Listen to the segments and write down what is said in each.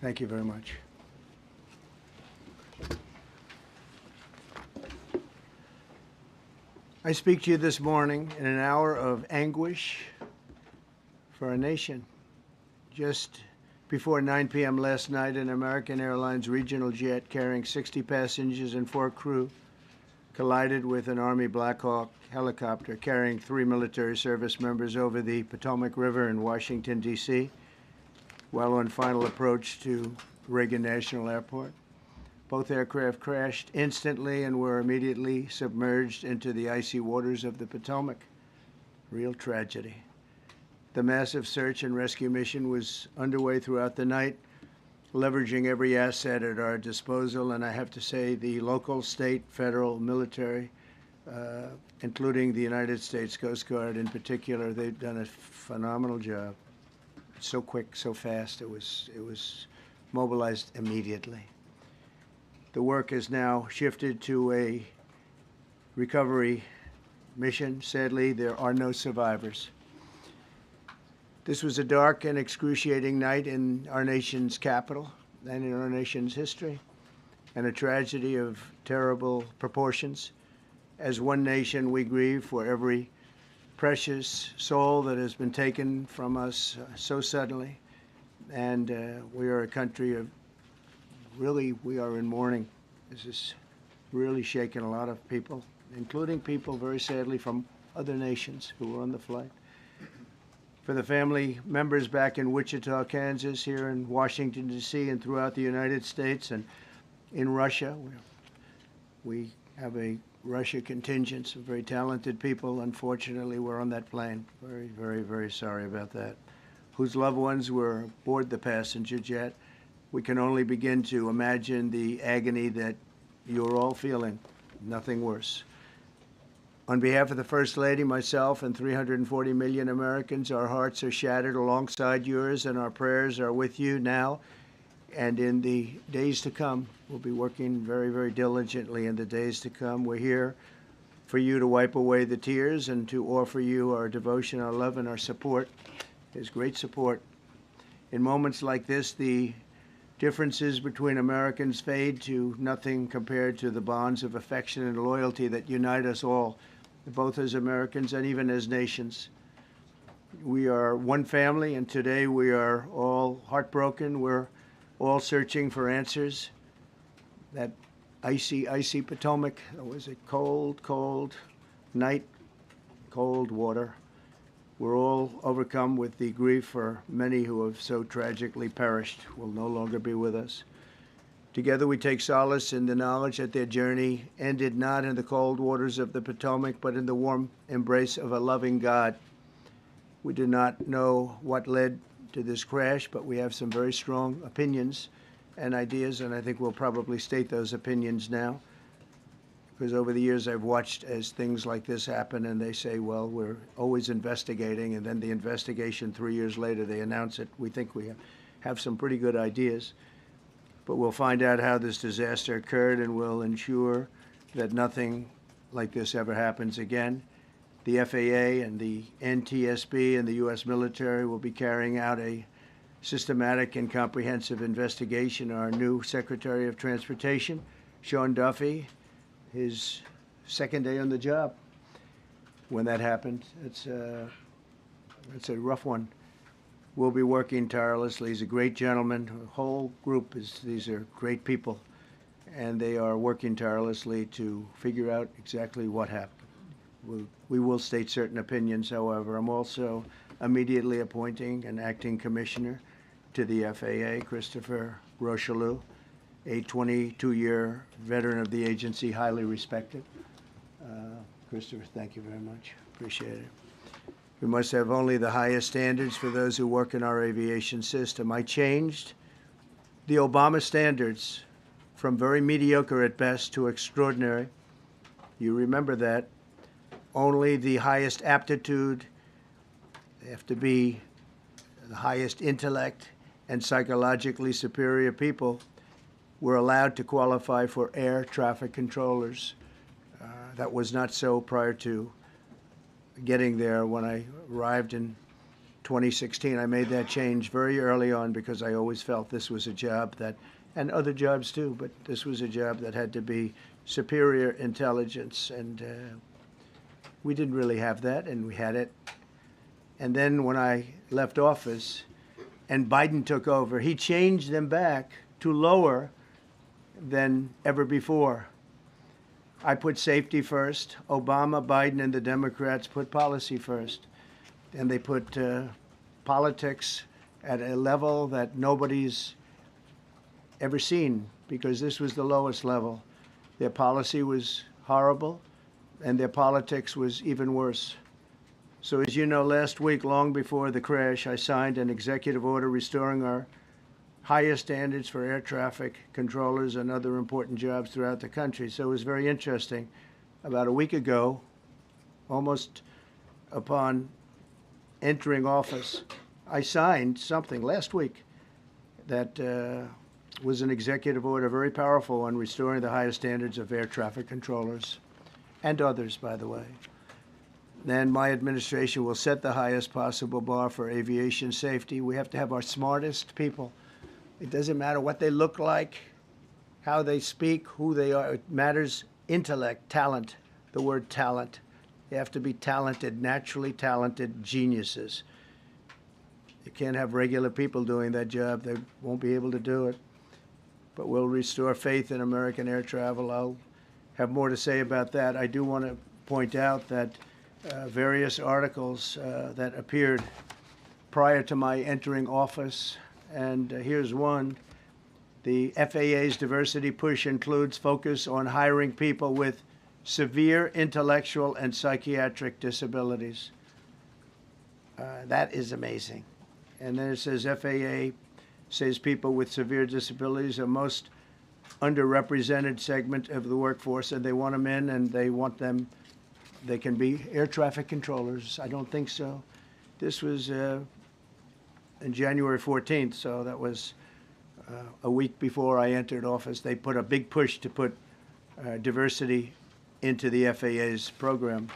Thank you very much. I speak to you this morning in an hour of anguish for our nation. Just before 9 p.m. last night, an American Airlines regional jet carrying 60 passengers and 4 crew collided with an Army Black Hawk helicopter carrying 3 military service members over the Potomac River in Washington, D.C., while on final approach to Reagan National Airport. Both aircraft crashed instantly and were immediately submerged into the icy waters of the Potomac. Real tragedy. The massive search and rescue mission was underway throughout the night, leveraging every asset at our disposal, and I have to say the local, state, federal, military, including the United States Coast Guard in particular, they've done a phenomenal job. So quick, so fast, it was mobilized immediately. The work has now shifted to a recovery mission. Sadly, there are no survivors. This was a dark and excruciating night in our nation's capital and in our nation's history, and a tragedy of terrible proportions. As one nation, we grieve for every precious soul that has been taken from us so suddenly, and we are a country of really, we are in mourning. This is really shaken a lot of people, including people, very sadly, from other nations who were on the flight. For the family members back in Wichita, Kansas, here in Washington, D.C., and throughout the United States and in Russia, we have a Russia contingent, some very talented people. Unfortunately, were on that plane. Very, very, very sorry about that. Whose loved ones were aboard the passenger jet. We can only begin to imagine the agony that you're all feeling. Nothing worse. On behalf of the First Lady, myself, and 340 million Americans, our hearts are shattered alongside yours, and our prayers are with you now and in the days to come. We'll be working very, very diligently in the days to come. We're here for you to wipe away the tears and to offer you our devotion, our love, and our support. There's great support. In moments like this, the differences between Americans fade to nothing compared to the bonds of affection and loyalty that unite us all, both as Americans and even as nations. We are one family, and today we are all heartbroken. We're all searching for answers. That icy, icy Potomac, it was a cold, cold night, cold water. We're all overcome with the grief for many who have so tragically perished, will no longer be with us. Together we take solace in the knowledge that their journey ended not in the cold waters of the Potomac, but in the warm embrace of a loving God. We do not know what led to this crash, but we have some very strong opinions and ideas, and I think we'll probably state those opinions now. Because over the years I've watched as things like this happen, and they say, well, we're always investigating, and then the investigation 3 years later, they announce it. We think we have some pretty good ideas. But we'll find out how this disaster occurred, and we'll ensure that nothing like this ever happens again. The FAA and the NTSB and the U.S. military will be carrying out a systematic and comprehensive investigation. Our new Secretary of Transportation, Sean Duffy, his second day on the job when that happened. It's a rough one. We'll be working tirelessly. He's a great gentleman. The whole group these are great people, and they are working tirelessly to figure out exactly what happened. We will state certain opinions, however. I'm also immediately appointing an acting commissioner to the FAA, Christopher Rocheleau, a 22-year veteran of the agency, highly respected. Christopher, thank you very much. Appreciate it. We must have only the highest standards for those who work in our aviation system. I changed the Obama standards from very mediocre at best to extraordinary. You remember that. Only the highest aptitude, they have to be the highest intellect and psychologically superior people were allowed to qualify for air traffic controllers. That was not so prior to getting there. When I arrived in 2016. I made that change very early on because I always felt this was a job that, and other jobs too, but this was a job that had to be superior intelligence, and we didn't really have that, and we had it. And then when I left office and Biden took over, he changed them back to lower than ever before. I put safety first. Obama, Biden, and the Democrats put policy first. And they put politics at a level that nobody's ever seen, because this was the lowest level. Their policy was horrible, and their politics was even worse. So as you know, last week, long before the crash, I signed an executive order restoring our highest standards for air traffic controllers and other important jobs throughout the country. So it was very interesting. About a week ago, almost upon entering office, I signed something last week that was an executive order, very powerful, on restoring the highest standards of air traffic controllers and others, by the way. Then my administration will set the highest possible bar for aviation safety. We have to have our smartest people. It doesn't matter what they look like, how they speak, who they are. It matters intellect, talent, the word talent. They have to be talented, naturally talented geniuses. You can't have regular people doing that job. They won't be able to do it. But we'll restore faith in American air travel. I'll have more to say about that. I do want to point out that various articles that appeared prior to my entering office, and here's one. The FAA's diversity push includes focus on hiring people with severe intellectual and psychiatric disabilities. That is amazing. And then it says FAA says people with severe disabilities are most underrepresented segment of the workforce, and they want them in, and they want them, they can be air traffic controllers. I don't think so. This was in January 14th, so that was a week before I entered office. They put a big push to put diversity into the FAA's program.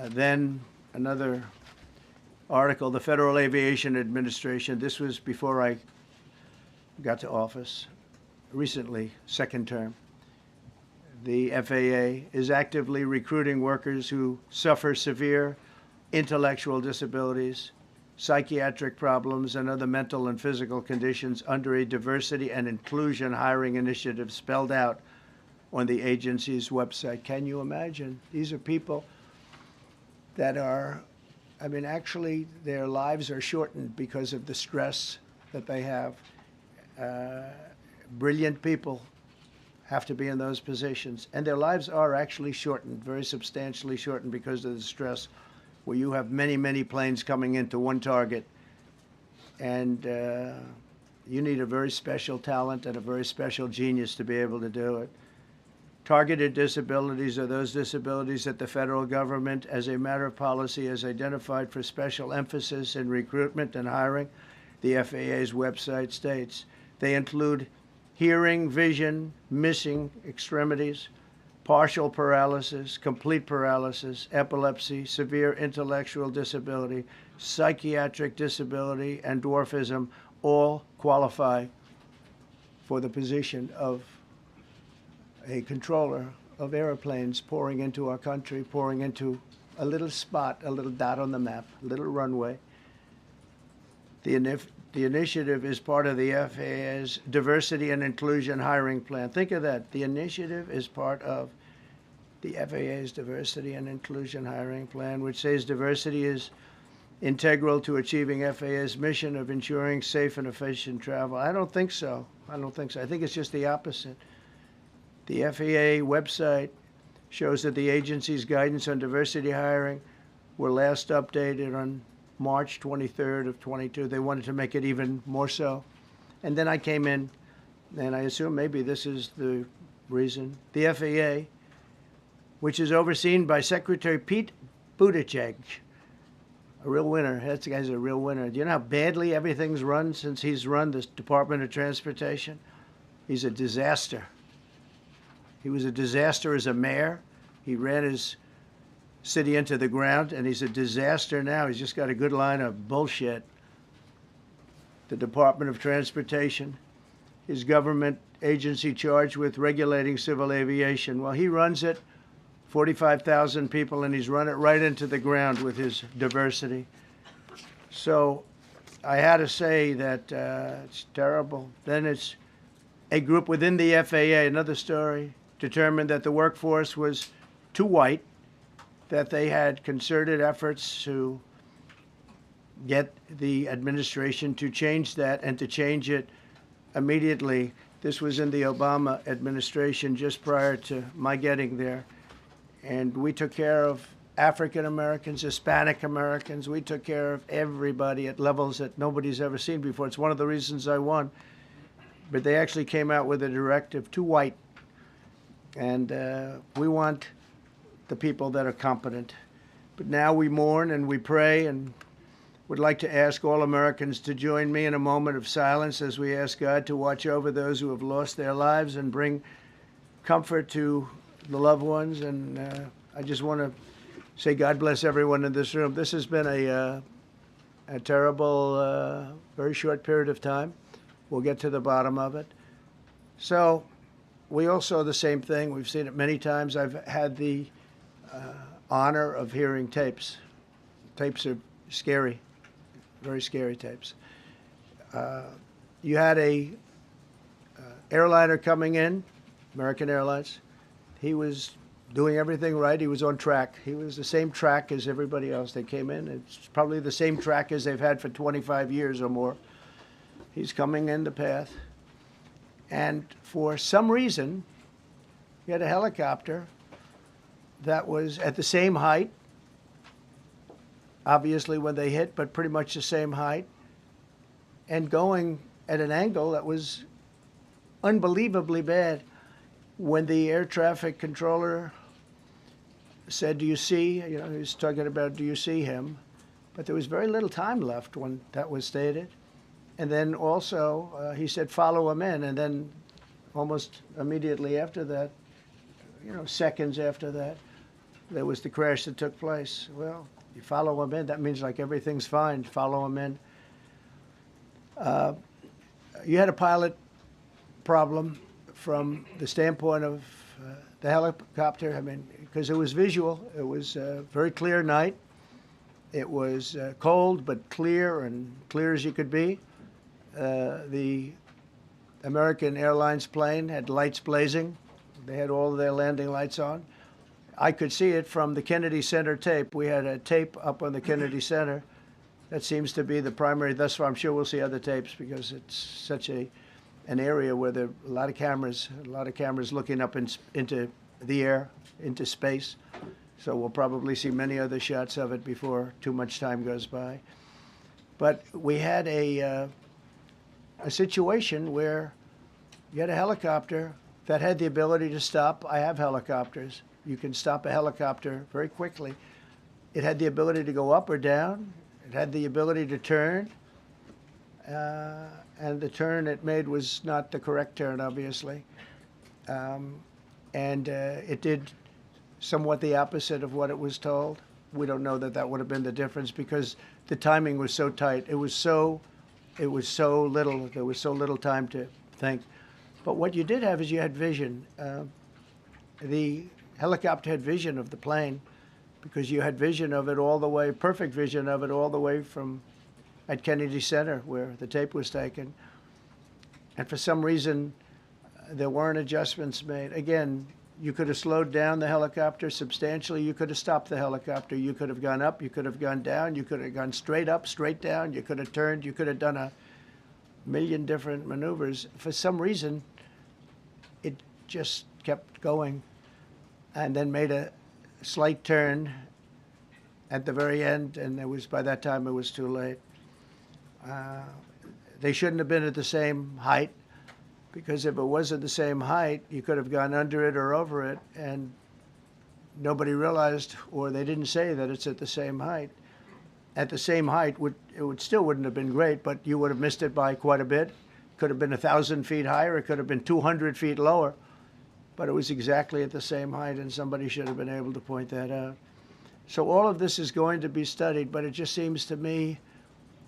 Then another article, the Federal Aviation Administration, this was before I got to office, recently, second term. The FAA is actively recruiting workers who suffer severe intellectual disabilities, psychiatric problems, and other mental and physical conditions under a diversity and inclusion hiring initiative spelled out on the agency's website. Can you imagine? These are people that are, I mean, actually, their lives are shortened because of the stress that they have. Brilliant people have to be in those positions, and their lives are actually shortened, very substantially shortened, because of the stress, where you have many, many planes coming into one target, and you need a very special talent and a very special genius to be able to do it. Targeted disabilities are those disabilities that the federal government, as a matter of policy, has identified for special emphasis in recruitment and hiring. The FAA's website states they include hearing, vision, missing extremities, partial paralysis, complete paralysis, epilepsy, severe intellectual disability, psychiatric disability, and dwarfism all qualify for the position of a controller of airplanes pouring into our country, pouring into a little spot, a little dot on the map, a little runway. The initiative is part of the FAA's diversity and inclusion hiring plan. Think of that. The initiative is part of the FAA's diversity and inclusion hiring plan, which says diversity is integral to achieving FAA's mission of ensuring safe and efficient travel. I don't think so. I don't think so. I think it's just the opposite. The FAA website shows that the agency's guidance on diversity hiring were last updated on March 23rd of 22. They wanted to make it even more so. And then I came in, and I assume maybe this is the reason. The FAA, which is overseen by Secretary Pete Buttigieg, a real winner. That guy's a real winner. Do you know how badly everything's run since he's run this Department of Transportation? He's a disaster. He was a disaster as a mayor. He ran his city into the ground, and he's a disaster now. He's just got a good line of bullshit. The Department of Transportation, his government agency charged with regulating civil aviation. Well, he runs it, 45,000 people, and he's run it right into the ground with his diversity. So I had to say that it's terrible. Then it's a group within the FAA, another story, determined that the workforce was too white, that they had concerted efforts to get the administration to change that and to change it immediately. This was in the Obama administration just prior to my getting there. And we took care of African Americans, Hispanic Americans. We took care of everybody at levels that nobody's ever seen before. It's one of the reasons I won. But they actually came out with a directive, too white. And we want the people that are competent. But now we mourn and we pray and would like to ask all Americans to join me in a moment of silence as we ask God to watch over those who have lost their lives and bring comfort to the loved ones. And I just want to say God bless everyone in this room. This has been a terrible, very short period of time. We'll get to the bottom of it. So we all saw the same thing. We've seen it many times. I've had the honor of hearing tapes. Tapes are scary, very scary tapes. You had a airliner coming in, American Airlines. He was doing everything right. He was on track. He was the same track as everybody else. They came in. It's probably the same track as they've had for 25 years or more. He's coming in the path. And for some reason, he had a helicopter that was at the same height, obviously when they hit, but pretty much the same height, and going at an angle that was unbelievably bad. When the air traffic controller said, "Do you see?" He was talking about, "Do you see him?" But there was very little time left when that was stated. And then also he said, "Follow him in." And then almost immediately after that, seconds after that, there was the crash that took place. Well, you follow him in, that means like everything's fine. Follow him in. You had a pilot problem from the standpoint of the helicopter. I mean, because it was visual. It was a very clear night. It was cold but clear, and clear as you could be. The American Airlines plane had lights blazing. They had all of their landing lights on. I could see it from the Kennedy Center tape. We had a tape up on the Kennedy Center. That seems to be the primary. Thus far, I'm sure we'll see other tapes because it's such an area where there are a lot of cameras looking up into the air, into space. So we'll probably see many other shots of it before too much time goes by. But we had a situation where you had a helicopter that had the ability to stop. I have helicopters. You can stop a helicopter very quickly. It had the ability to go up or down. It had the ability to turn. And the turn it made was not the correct turn, obviously. It did somewhat the opposite of what it was told. We don't know that would have been the difference because the timing was so tight. It was so little. There was so little time to think. But what you did have is you had vision. The helicopter had vision of the plane because you had vision of it all the way, perfect vision of it all the way from at Kennedy Center where the tape was taken. And for some reason, there weren't adjustments made. Again, you could have slowed down the helicopter substantially. You could have stopped the helicopter. You could have gone up. You could have gone down. You could have gone straight up, straight down. You could have turned. You could have done a million different maneuvers. For some reason, it just kept going and then made a slight turn at the very end, and by that time it was too late. They shouldn't have been at the same height, because if it was at the same height, you could have gone under it or over it, and nobody realized, or they didn't say that it's at the same height. At the same height, it still wouldn't have been great, but you would have missed it by quite a bit. Could have been 1,000 feet higher. It could have been 200 feet lower. But it was exactly at the same height, and somebody should have been able to point that out. So all of this is going to be studied, but it just seems to me,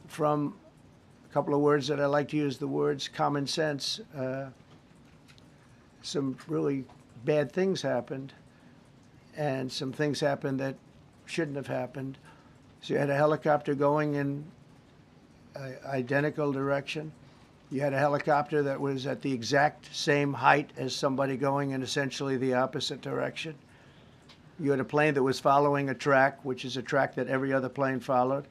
from a couple of words that I like to use, the words common sense, some really bad things happened, and some things happened that shouldn't have happened. So you had a helicopter going in an identical direction. You had a helicopter that was at the exact same height as somebody going in essentially the opposite direction. You had a plane that was following a track, which is a track that every other plane followed.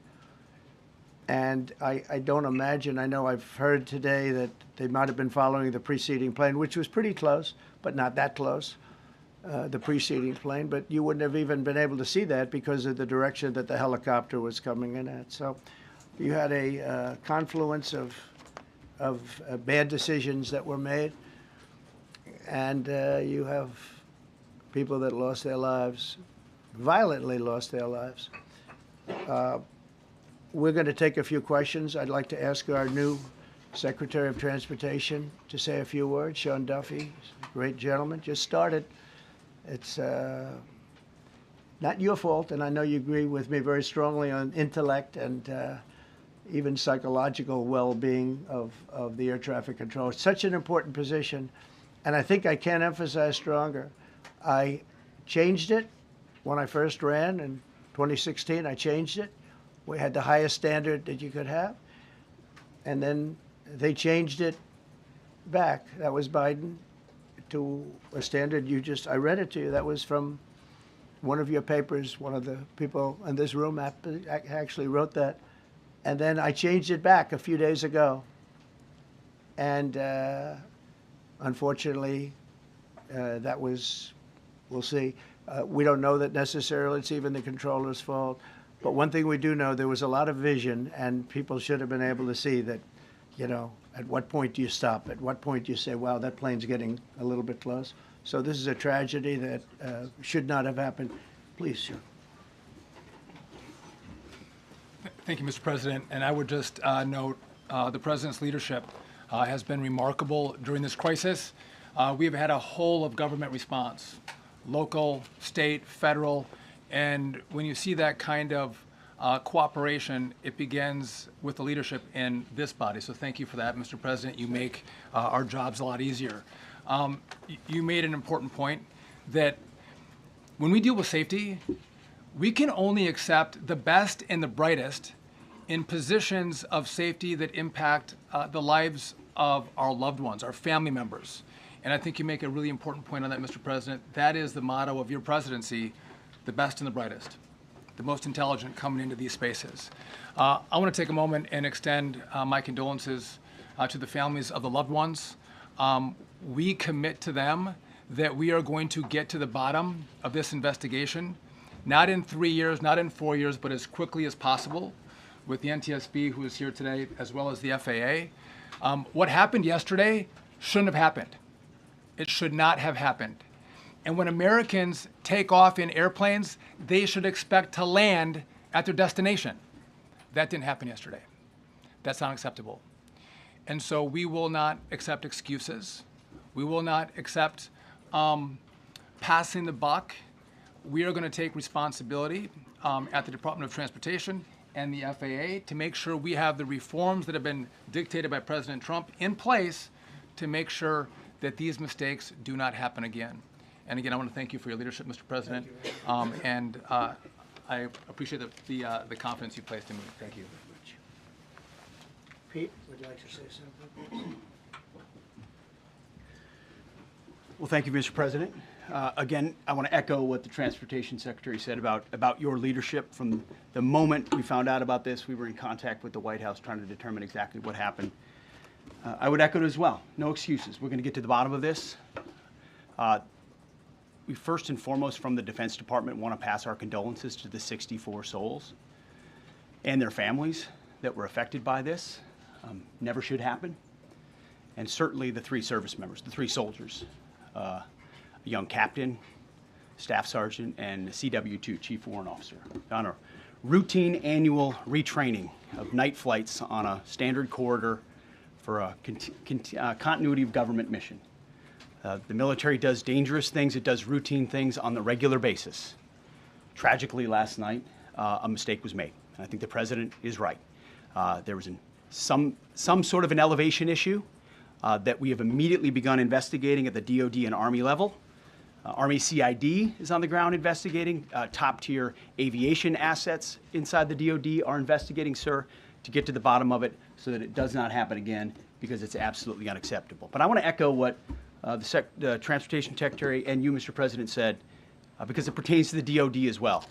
And I don't imagine, I know I've heard today that they might have been following the preceding plane, which was pretty close, but not that close, the preceding plane. But you wouldn't have even been able to see that because of the direction that the helicopter was coming in at. So you had a confluence of bad decisions that were made, and you have people that lost their lives, violently lost their lives. We're going to take a few questions. I'd like to ask our new Secretary of Transportation to say a few words. Sean Duffy, great gentleman, just started. It's not your fault, and I know you agree with me very strongly on intellect and even psychological well-being of the air traffic control. It's such an important position, and I think I can't emphasize stronger. I changed it when I first ran in 2016. I changed it. We had the highest standard that you could have, and then they changed it back. That was Biden, to a standard I read it to you. That was from one of your papers. One of the people in this room actually wrote that. And then I changed it back a few days ago. And unfortunately, that was, we'll see. We don't know that necessarily it's even the controller's fault. But one thing we do know, there was a lot of vision, and people should have been able to see that, you know, at what point do you stop? At what point do you say, wow, that plane's getting a little bit close? So this is a tragedy that should not have happened. Please, sir. Thank you, Mr. President. And I would just note the President's leadership has been remarkable during this crisis. We've had a whole of government response, local, state, federal. And when you see that kind of cooperation, it begins with the leadership in this body. So thank you for that, Mr. President. You make our jobs a lot easier. You made an important point that when we deal with safety, we can only accept the best and the brightest in positions of safety that impact the lives of our loved ones, our family members. And I think you make a really important point on that, Mr. President. That is the motto of your presidency, the best and the brightest, the most intelligent coming into these spaces. I want to take a moment and extend my condolences to the families of the loved ones. We commit to them that we are going to get to the bottom of this investigation, not in 3 years, not in 4 years, but as quickly as possible, with the NTSB, who is here today, as well as the FAA. What happened yesterday shouldn't have happened. It should not have happened. And when Americans take off in airplanes, they should expect to land at their destination. That didn't happen yesterday. That's not acceptable. And so we will not accept excuses. We will not accept passing the buck. We are going to take responsibility at the Department of Transportation and the FAA to make sure we have the reforms that have been dictated by President Trump in place to make sure that these mistakes do not happen again. And again, I want to thank you for your leadership, Mr. President, and I appreciate the confidence you placed in me. Thank you. Pete, would you like to say something? Well, thank you, Mr. President. Again, I want to echo what the Transportation Secretary said about your leadership. From the moment we found out about this, we were in contact with the White House trying to determine exactly what happened. I would echo it as well. No excuses. We're going to get to the bottom of this. We first and foremost, from the Defense Department, want to pass our condolences to the 64 souls and their families that were affected by this. Never should happen. And certainly the 3 service members, the 3 soldiers, a young captain, staff sergeant, and a CW2, Chief Warrant Officer, on a routine annual retraining of night flights on a standard corridor for a continuity of government mission. The military does dangerous things. It does routine things on the regular basis. Tragically, last night, a mistake was made. And I think the president is right. There was some sort of an elevation issue that we have immediately begun investigating at the DoD and Army level. Army CID is on the ground investigating. Top-tier aviation assets inside the DoD are investigating, sir, to get to the bottom of it so that it does not happen again, because it's absolutely unacceptable. But I want to echo what the Transportation Secretary and you, Mr. President, said, because it pertains to the DoD as well.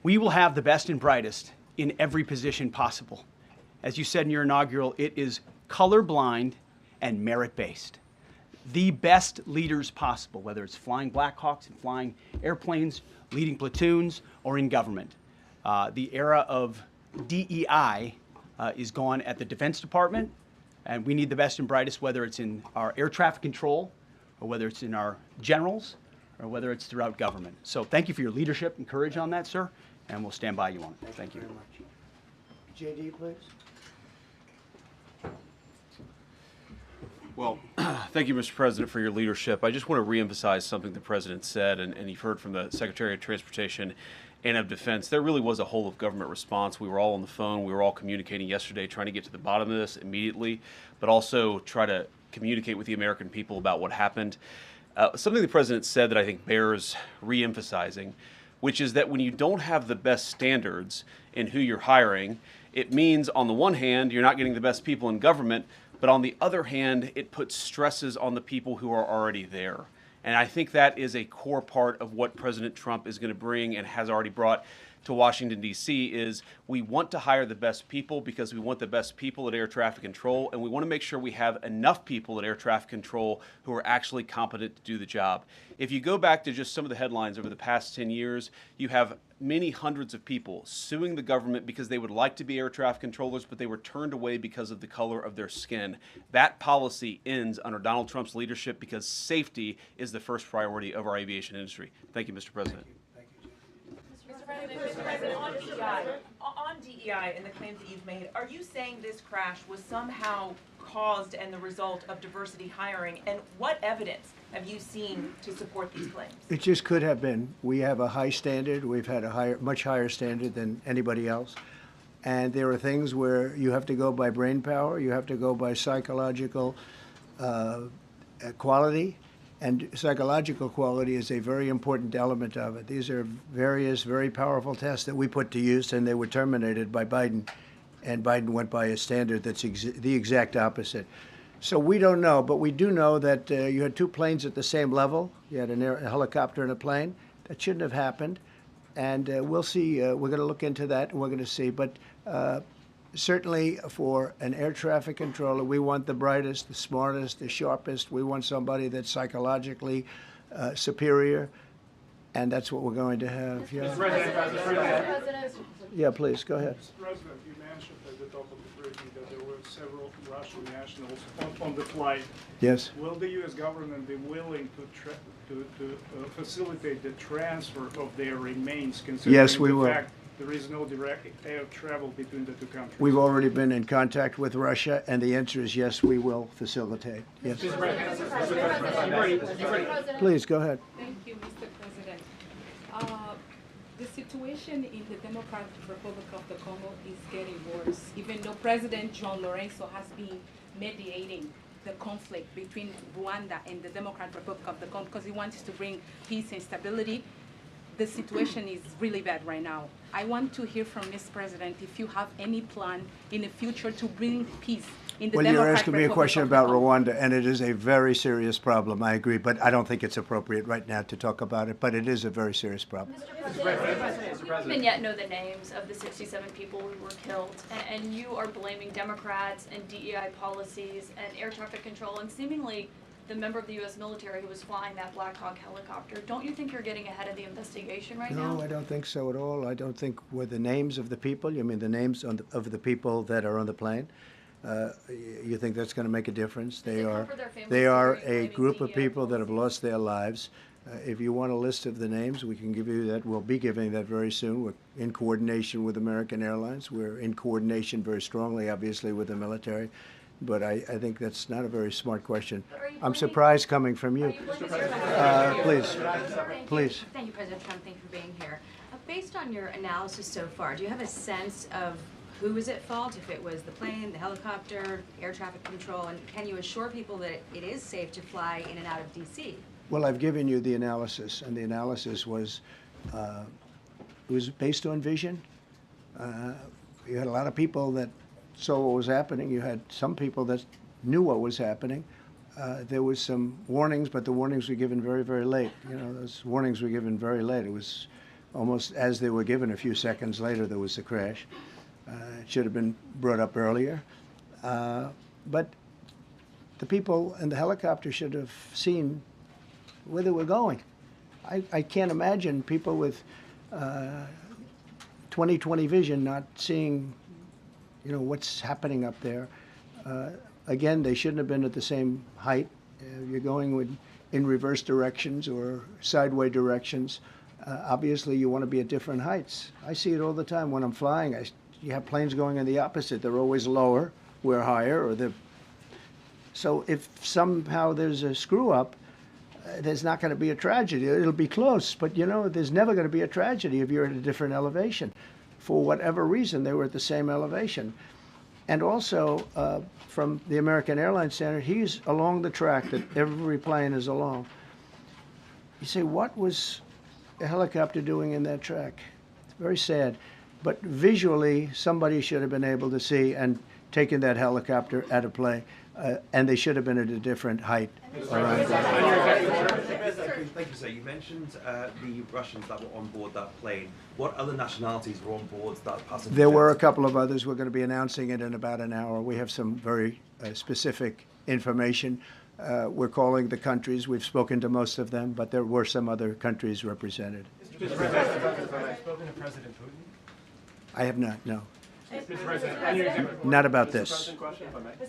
We will have the best and brightest in every position possible. As you said in your inaugural, it is colorblind and merit-based. The best leaders possible, whether it's flying Blackhawks and flying airplanes, leading platoons, or in government. The era of DEI is gone at the Defense Department, and we need the best and brightest, whether it's in our air traffic control, or whether it's in our generals, or whether it's throughout government. So thank you for your leadership and courage on that, sir, and we'll stand by you on it. Thank you. Very much. JD, please. Well, thank you, Mr. President, for your leadership. I just want to reemphasize something the President said, and you've heard from the Secretary of Transportation and of Defense. There really was a whole of government response. We were all on the phone. We were all communicating yesterday, trying to get to the bottom of this immediately, but also try to communicate with the American people about what happened. Something the President said that I think bears reemphasizing, which is that when you don't have the best standards in who you're hiring, it means, on the one hand, you're not getting the best people in government, but on the other hand, it puts stresses on the people who are already there. And I think that is a core part of what President Trump is going to bring and has already brought to Washington, D.C., is we want to hire the best people because we want the best people at air traffic control, and we want to make sure we have enough people at air traffic control who are actually competent to do the job. If you go back to just some of the headlines over the past 10 years, you have many hundreds of people suing the government because they would like to be air traffic controllers, but they were turned away because of the color of their skin. That policy ends under Donald Trump's leadership because safety is the first priority of our aviation industry. Thank you, Mr. President. Mr. President, on DEI and the claims that you've made, are you saying this crash was somehow caused and the result of diversity hiring? And what evidence have you seen to support these claims? It just could have been. We have a high standard. We've had a much higher standard than anybody else. And there are things where you have to go by brain power, you have to go by psychological quality. And psychological quality is a very important element of it. These are various very powerful tests that we put to use, and they were terminated by Biden. And Biden went by a standard that's the exact opposite. So we don't know, but we do know that you had two planes at the same level. You had a helicopter and a plane. That shouldn't have happened. And we'll see. We're going to look into that, and we're going to see. But certainly for an air traffic controller, we want the brightest, the smartest, the sharpest. We want somebody that's psychologically superior, and that's what we're going to have. Yeah, yeah, please, go ahead. Mr. President, you mentioned at the top of the briefing that there were several Russian nationals on the flight. Yes. Will the U.S. government be willing to facilitate the transfer of their remains, considering Yes, we the will. fact there is no direct air travel between the two countries? We've already been in contact with Russia, and the answer is yes, we will facilitate. Yes. Please, go ahead. Thank you, Mr. President. The situation in the Democratic Republic of the Congo is getting worse, even though President John Lorenzo has been mediating the conflict between Rwanda and the Democratic Republic of the Congo because he wants to bring peace and stability. The situation is really bad right now. I want to hear from Ms. President if you have any plan in the future to bring peace in the Well, Democratic you're asking me a Republic question of the about Congo. Rwanda, and it is a very serious problem, I agree, but I don't think it's appropriate right now to talk about it, but it is a very serious problem. We don't even yet know the names of the 67 people who were killed, and you are blaming Democrats and DEI policies and air traffic control and seemingly the member of the U.S. military who was flying that Black Hawk helicopter. Don't you think you're getting ahead of the investigation right now? No, I don't think so at all. I don't think with the names of the people, you mean the names of the people that are on the plane, you think that's going to make a difference? They are a blaming group of DEI people that have policies? lost their lives. If you want a list of the names, we can give you that. We'll be giving that very soon. We're in coordination with American Airlines. We're in coordination very strongly, obviously, with the military. but I think that's not a very smart question. Are you I'm blaming- surprised coming from you. Please, please. Thank you, President Trump. Thank you for being here. Based on your analysis so far, do you have a sense of who was at fault, if it was the plane, the helicopter, air traffic control, and can you assure people that it is safe to fly in and out of D.C.? Well, I've given you the analysis, and the analysis was, it was based on vision. You had a lot of people that saw what was happening. You had some people that knew what was happening. There was some warnings, but the warnings were given very, very late. You know, those warnings were given very late. It was almost as they were given. A few seconds later, there was the crash. It should have been brought up earlier. But the people in the helicopter should have seen where they were going. I can't imagine people with 20/20 vision not seeing, you know, what's happening up there. Again, they shouldn't have been at the same height. You're going in reverse directions or sideways directions. Obviously, you want to be at different heights. I see it all the time when I'm flying. You have planes going in the opposite. They're always lower, we're higher, or they're... So if somehow there's a screw-up, there's not going to be a tragedy. It'll be close, but you know, there's never going to be a tragedy if you're at a different elevation. For whatever reason, they were at the same elevation. And also, from the American Airlines standard, he's along the track that every plane is along. You say, what was a helicopter doing in that track? It's very sad. But visually, somebody should have been able to see and taken that helicopter out of play. And they should have been at a different height. Thank you, sir. You mentioned the Russians that were on board that plane. What other nationalities were on board that passenger? There were a couple of others. We're going to be announcing it in about an hour. We have some very specific information. We're calling the countries. We've spoken to most of them, but there were some other countries represented. Mr. President, have you spoken to President Putin? I have not, no. Mr. President, on your executive order, Not about this.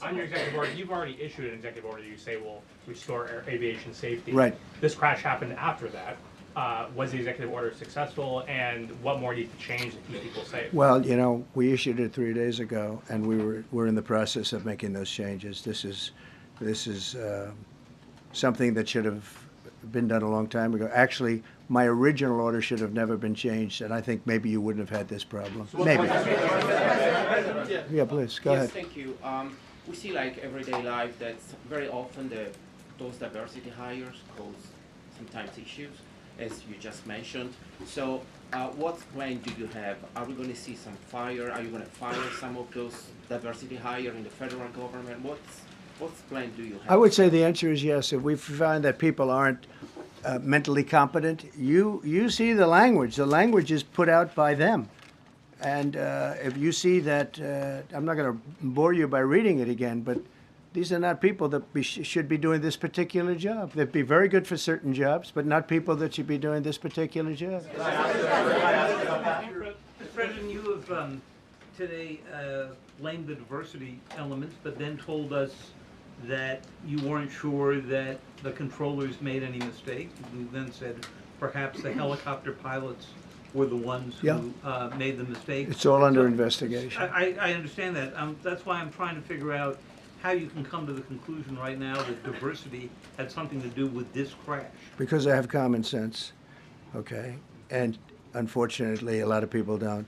on your executive order, you've already issued an executive order you say will restore aviation safety. Right. This crash happened after that. Was the executive order successful, and what more needs to change to keep people safe? Well, you know, we issued it 3 days ago, and we're in the process of making those changes. This is something that should have been done a long time ago. Actually, my original order should have never been changed, and I think maybe you wouldn't have had this problem. Maybe. Yeah, please, go ahead. Yes, thank you. We see like everyday life that very often those diversity hires cause sometimes issues, as you just mentioned. So what plan do you have? Are we going to see some fire? Are you going to fire some of those diversity hire in the federal government? What plan do you have? I would say the answer is yes. If we find that people aren't mentally competent, you see the language. The language is put out by them. And if you see that, I'm not going to bore you by reading it again, but these are not people that should be doing this particular job. They'd be very good for certain jobs, but not people that should be doing this particular job. Mr. President, you have today blamed the diversity elements, but then told us that you weren't sure that the controllers made any mistake. You then said perhaps the helicopter pilots were the ones who made the mistake. It's all under investigation. I understand that. That's why I'm trying to figure out how you can come to the conclusion right now that diversity had something to do with this crash. Because I have common sense, okay? And unfortunately, a lot of people don't.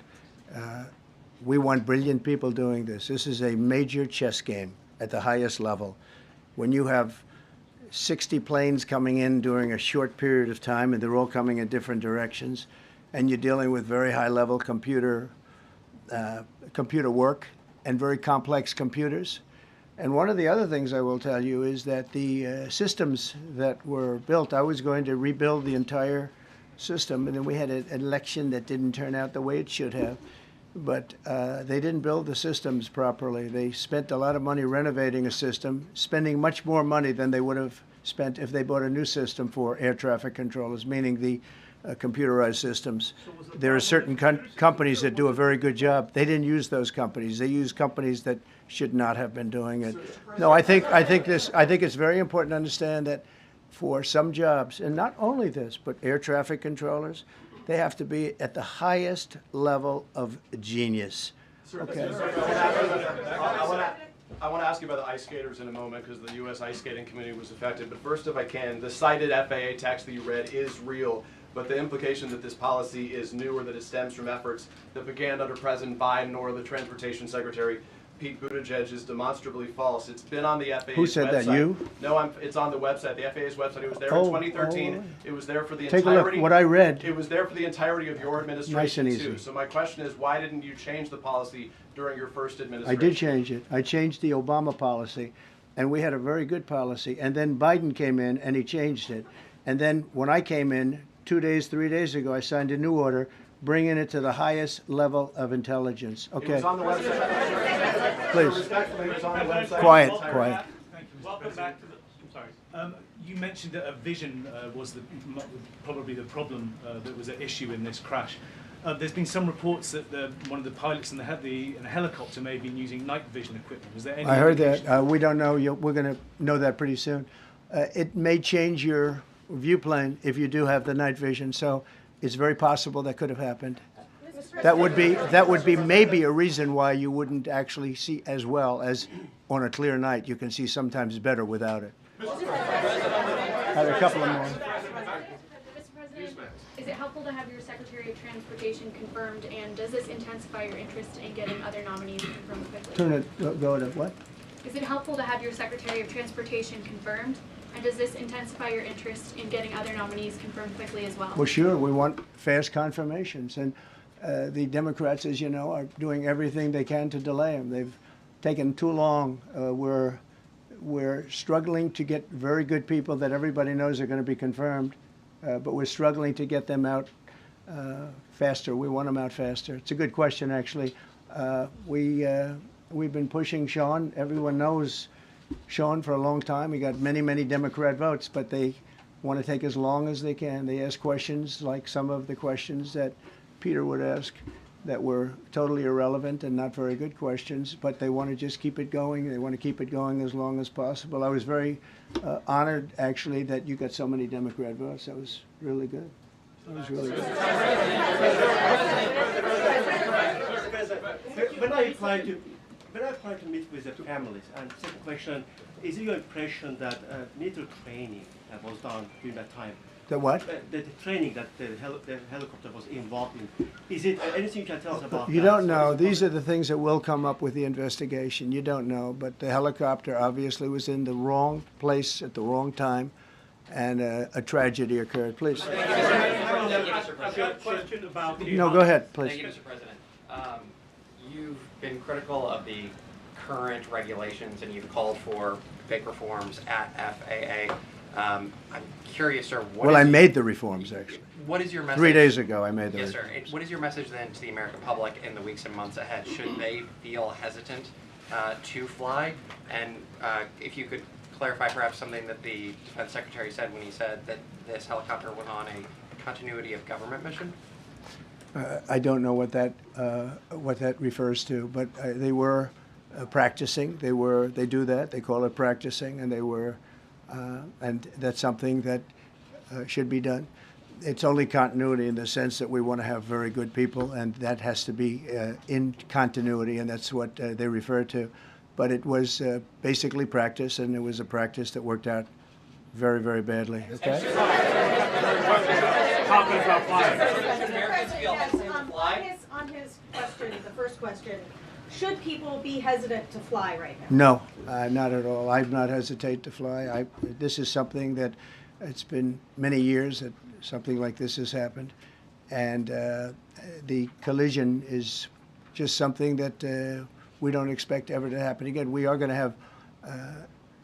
We want brilliant people doing this. This is a major chess game at the highest level. When you have 60 planes coming in during a short period of time, and they're all coming in different directions, and you're dealing with very high-level computer work and very complex computers. And one of the other things I will tell you is that the systems that were built, I was going to rebuild the entire system, and then we had an election that didn't turn out the way it should have. But they didn't build the systems properly. They spent a lot of money renovating a system, spending much more money than they would have spent if they bought a new system for air traffic controllers, meaning the computerized systems. There are certain companies that do a very good job. They didn't use those companies. They used companies that should not have been doing it. No, I think it's very important to understand that for some jobs, and not only this, but air traffic controllers, they have to be at the highest level of genius. Okay. I want to ask you about the ice skaters in a moment because the U.S. ice skating community was affected. But first, if I can, the cited FAA text that you read is real, but the implication that this policy is new or that it stems from efforts that began under President Biden or the Transportation Secretary Pete Buttigieg is demonstrably false. It's been on the FAA's website. Who said that, you? No, it's on the website, the FAA's website. It was there in 2013. It was there for the Take entirety. a look, what I read. It was there for the entirety of your administration, Nice and too. easy. So my question is, why didn't you change the policy during your first I administration? did change it. I changed the Obama policy, and we had a very good policy. And then Biden came in, and he changed it. And then when I came in 2 days, 3 days ago, I signed a new order bringing it to the highest level of intelligence. It Okay. was on the website. Please. Respectfully, it was on the website. Quiet, quiet. Thank you, Mr. Welcome back to the. I'm sorry. You mentioned that a vision was probably the problem that was at issue in this crash. There's been some reports that one of the pilots in a helicopter may have been using night vision equipment. Was there any? I heard indication? that. We don't know. We're going to know that pretty soon. It may change your viewplane if you do have the night vision. So it's very possible that could have happened. That would be maybe a reason why you wouldn't actually see as well as on a clear night. You can see sometimes better without it. I have a couple of more. Mr. President, is it helpful to have your Secretary of Transportation confirmed, and does this intensify your interest in getting other nominees confirmed quickly? Turn it. Go to what? Is it helpful to have your Secretary of Transportation confirmed, and does this intensify your interest in getting other nominees confirmed quickly as well? Well, sure. We want fast confirmations, and the Democrats, as you know, are doing everything they can to delay them. They've taken too long. We're struggling to get very good people that everybody knows are going to be confirmed, but we're struggling to get them out faster. We want them out faster. It's a good question, actually. We've been pushing Sean. Everyone knows Sean for a long time. He got many, many Democrat votes, but they want to take as long as they can. They ask questions like some of the questions that Peter would ask that were totally irrelevant and not very good questions, but they want to just keep it going. They want to keep it going as long as possible. I was very honored, actually, that you got so many Democrat votes. That was really good. That was really good. When I applied to meet with the families, and second question, is it your impression that military training was done during that time? The what? The training that the helicopter was involved in. Is it anything you can tell us about You that? don't know. These are the things that will come up with the investigation. You don't know. But the helicopter obviously was in the wrong place at the wrong time, and a tragedy occurred. Please. Question about No, go ahead, please. Thank you, Mr. President. You've been critical of the current regulations, and you've called for big reforms at FAA. I'm curious, sir. I made the reforms, actually. What is your message? 3 days ago, I made the Yes, reforms. sir. What is your message then to the American public in the weeks and months ahead? Should they feel hesitant to fly? And if you could clarify perhaps something that the Defense Secretary said when he said that this helicopter was on a continuity of government mission? I don't know what that refers to, but they were practicing. They do that. They call it practicing, and they were, and that's something that should be done. It's only continuity in the sense that we want to have very good people, and that has to be in continuity, and that's what they refer to. But it was basically practice, and it was a practice that worked out very, very badly. Okay. On his question, the first question, should people be hesitant to fly right now? No, not at all. I've not hesitate to fly. This is something that it's been many years that something like this has happened, and the collision is just something that we don't expect ever to happen again. We are going to have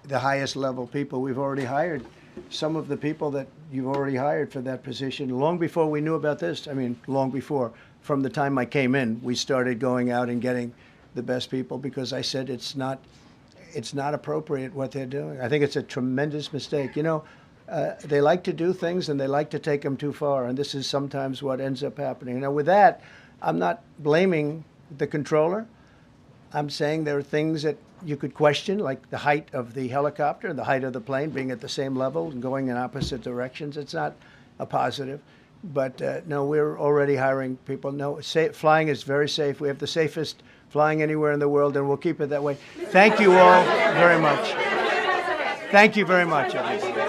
the highest level people. We've already hired some of the people that you've already hired for that position long before we knew about this. I mean, long before. From the time I came in, we started going out and getting the best people because I said it's not appropriate what they're doing. I think it's a tremendous mistake. You know, they like to do things and they like to take them too far, and this is sometimes what ends up happening. Now, with that, I'm not blaming the controller. I'm saying there are things that you could question, like the height of the helicopter, the height of the plane being at the same level and going in opposite directions. It's not a positive. But no, we're already hiring people. No, flying is very safe. We have the safest flying anywhere in the world, and we'll keep it that way. Thank you all very much. Thank you very much, everybody.